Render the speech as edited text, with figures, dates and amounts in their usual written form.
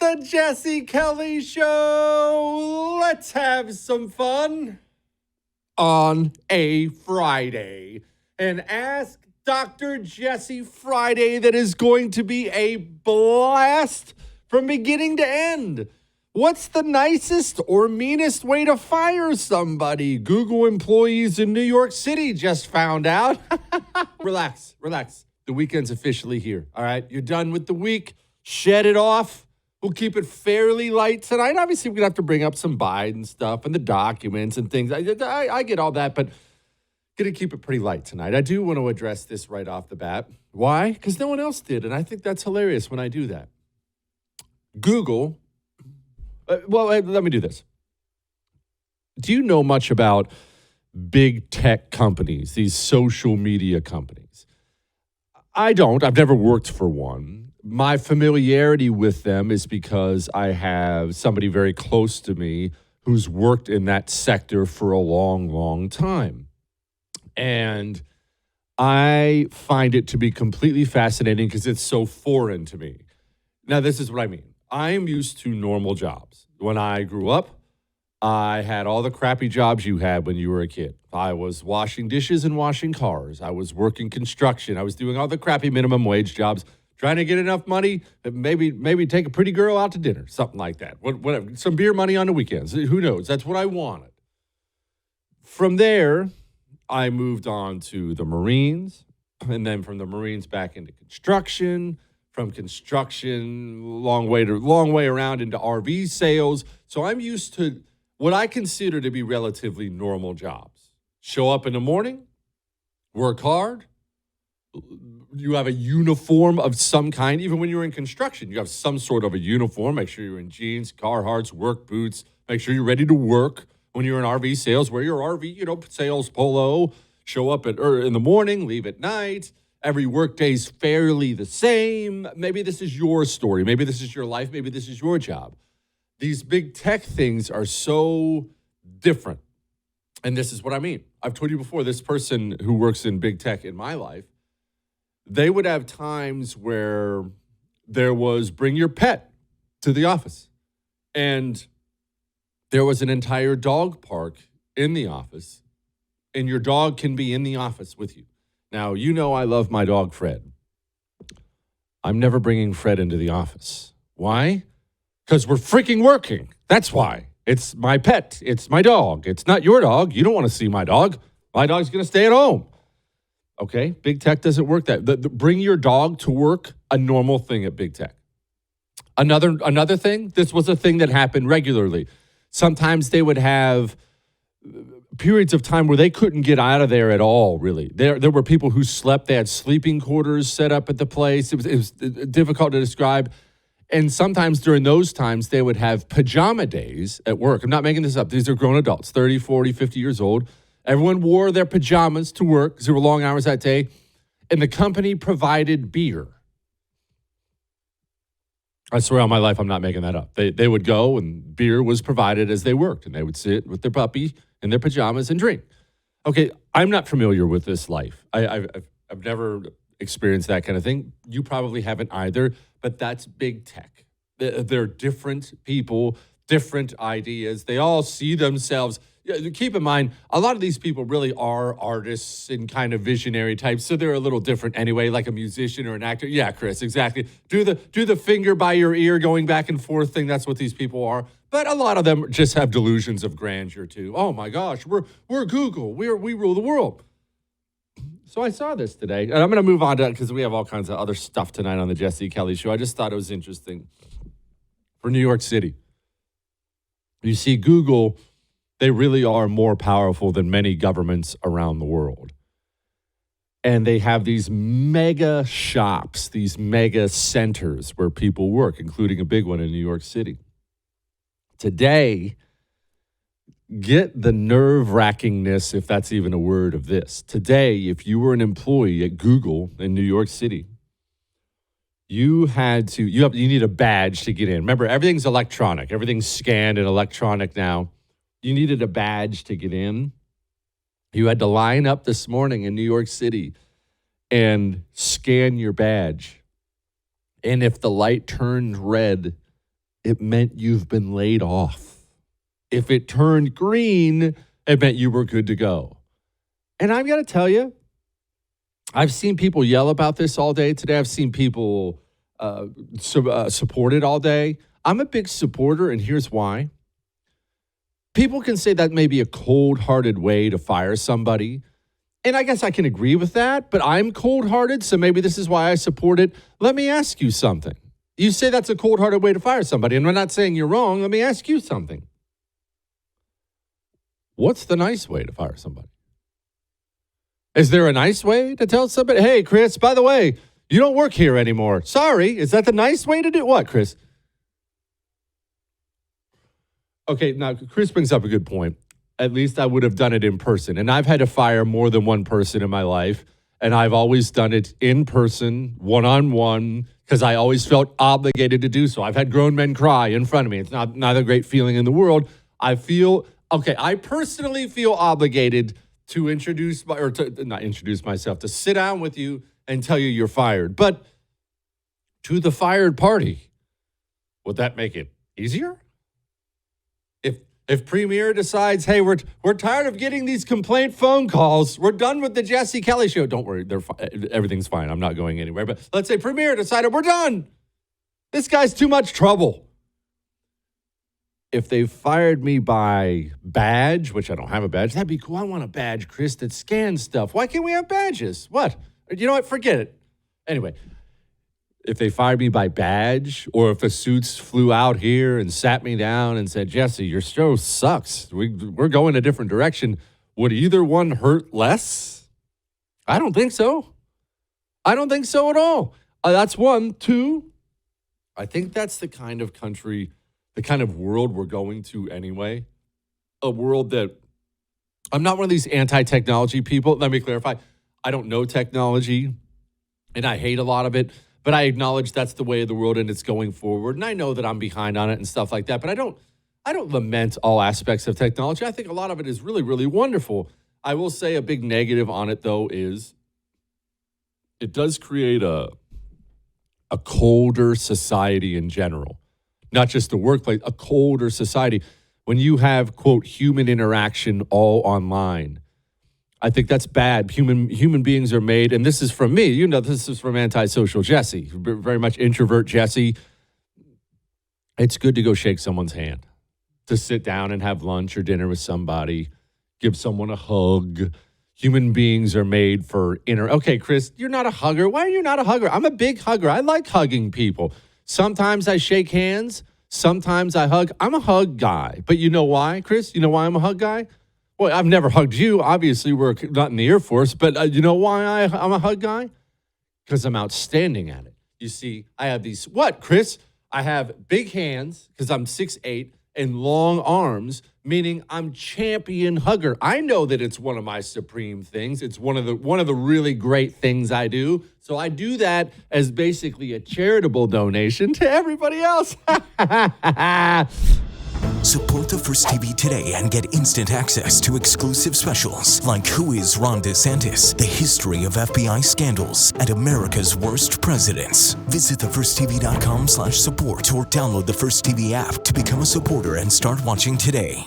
the Jesse Kelly Show. Let's have some fun on a Friday. And Ask Dr. Jesse Friday that is going to be a blast from beginning to end. What's the nicest or meanest way to fire somebody? Google employees in New York City just found out. Relax. The weekend's officially here, all right? You're done with the week. Shed it off. We'll keep it fairly light tonight. Obviously, we're going to have to bring up some Biden stuff and the documents and things. I get all that, but going to keep it pretty light tonight. I do want to address this right off the bat. Why? Because no one else did, and I think that's hilarious when I do that. Google, let me do this. Do you know much about big tech companies, these social media companies? I don't. I've never worked for one. My familiarity with them is because I have somebody very close to me who's worked in that sector for a long, long time. And I find it to be completely fascinating because it's so foreign to me. Now, this is what I mean. I am used to normal jobs. When I grew up, I had all the crappy jobs you had when you were a kid. I was washing dishes and washing cars. I was working construction. I was doing all the crappy minimum wage jobs, trying to get enough money, maybe take a pretty girl out to dinner, something like that. Whatever, some beer money on the weekends. Who knows? That's what I wanted. From there, I moved on to the Marines, and then from the Marines back into construction. From construction, long way around into RV sales. So I'm used to what I consider to be relatively normal jobs. Show up in the morning, work hard. You have a uniform of some kind. Even when you're in construction, you have some sort of a uniform. Make sure you're in jeans, Carhartts, work boots. Make sure you're ready to work. When you're in RV sales, wear your RV, sales polo. Show up in the morning, leave at night. Every workday's fairly the same. Maybe this is your story. Maybe this is your life. Maybe this is your job. These big tech things are so different. And this is what I mean. I've told you before, this person who works in big tech in my life, they would have times where there was bring your pet to the office. And there was an entire dog park in the office. And your dog can be in the office with you. Now, I love my dog, Fred. I'm never bringing Fred into the office. Why? Because we're freaking working. That's why. It's my pet. It's my dog. It's not your dog. You don't want to see my dog. My dog's going to stay at home. Okay? Big tech doesn't work that. Bring your dog to work, a normal thing at big tech. Another thing, this was a thing that happened regularly. Sometimes they would have periods of time where they couldn't get out of there at all, really. There were people who slept. They had sleeping quarters set up at the place. It was difficult to describe. And sometimes during those times, they would have pajama days at work. I'm not making this up. These are grown adults, 30, 40, 50 years old. Everyone wore their pajamas to work because there were long hours that day. And the company provided beer. I swear on my life, I'm not making that up. They would go and beer was provided as they worked. And they would sit with their puppy in their pajamas and drink. Okay, I'm not familiar with this life. I've never experienced that kind of thing. You probably haven't either, but that's big tech. They're different people, different ideas. They all see themselves. Keep in mind, a lot of these people really are artists and kind of visionary types, so they're a little different anyway, like a musician or an actor. Yeah, Chris, exactly. Do the finger by your ear going back and forth thing. That's what these people are. But a lot of them just have delusions of grandeur too. Oh my gosh, we're Google. We rule the world. So I saw this today, and I'm going to move on to that because we have all kinds of other stuff tonight on the Jesse Kelly Show. I just thought it was interesting for New York City. You see, Google, they really are more powerful than many governments around the world. And they have these mega shops, these mega centers where people work, including a big one in New York City. Today, get the nerve-wrackingness, if that's even a word, of this. Today, if you were an employee at Google in New York City, you need a badge to get in. Remember, everything's electronic. Everything's scanned and electronic now. You needed a badge to get in. You had to line up this morning in New York City and scan your badge. And if the light turned red, it meant you've been laid off. If it turned green, it meant you were good to go. And I've got to tell you, I've seen people yell about this all day today. I've seen people support it all day. I'm a big supporter, and here's why. People can say that may be a cold-hearted way to fire somebody. And I guess I can agree with that, but I'm cold-hearted, so maybe this is why I support it. Let me ask you something. You say that's a cold-hearted way to fire somebody, and I'm not saying you're wrong. Let me ask you something. What's the nice way to fire somebody? Is there a nice way to tell somebody, hey, Chris, by the way, you don't work here anymore. Sorry. Is that the nice way to do what, Chris? Okay, now, Chris brings up a good point. At least I would have done it in person. And I've had to fire more than one person in my life. And I've always done it in person, one-on-one, because I always felt obligated to do so. I've had grown men cry in front of me. It's not a great feeling in the world. I personally feel obligated to to sit down with you and tell you you're fired. But to the fired party, would that make it easier? If Premier decides, hey, we're tired of getting these complaint phone calls, we're done with the Jesse Kelly show. Don't worry, everything's fine. I'm not going anywhere. But let's say Premier decided we're done. This guy's too much trouble. If they fired me by badge, which I don't have a badge, that'd be cool. I want a badge, Chris, that scans stuff. Why can't we have badges? What? You know what? Forget it. Anyway, if they fired me by badge, or if the suits flew out here and sat me down and said, Jesse, your show sucks. We're going a different direction. Would either one hurt less? I don't think so. I don't think so at all. That's one. Two, I think that's the kind of country, the kind of world we're going to anyway. A world that, I'm not one of these anti-technology people. Let me clarify. I don't know technology, and I hate a lot of it. But I acknowledge that's the way of the world and it's going forward. And I know that I'm behind on it and stuff like that. But I don't lament all aspects of technology. I think a lot of it is really, really wonderful. I will say a big negative on it, though, is it does create a colder society in general. Not just the workplace, a colder society. When you have, quote, human interaction all online, I think that's bad. Human beings are made, and this is from me. You know, this is from Antisocial Jesse, very much introvert Jesse. It's good to go shake someone's hand, to sit down and have lunch or dinner with somebody, give someone a hug. Human beings are made for Okay, Chris, you're not a hugger. Why are you not a hugger? I'm a big hugger. I like hugging people. Sometimes I shake hands. Sometimes I hug. I'm a hug guy. But you know why, Chris? You know why I'm a hug guy? Well, I've never hugged you. Obviously, we're not in the Air Force. But you know why I'm a hug guy? Because I'm outstanding at it. You see, I have these, what, Chris? I have big hands because I'm 6'8", and long arms, meaning I'm champion hugger. I know that it's one of my supreme things. It's one of the really great things I do. So I do that as basically a charitable donation to everybody else. Support the First TV today and get instant access to exclusive specials like Who is Ron DeSantis, The History of FBI Scandals, and America's Worst Presidents. Visit thefirsttv.com/support or download the First TV app to become a supporter and start watching today.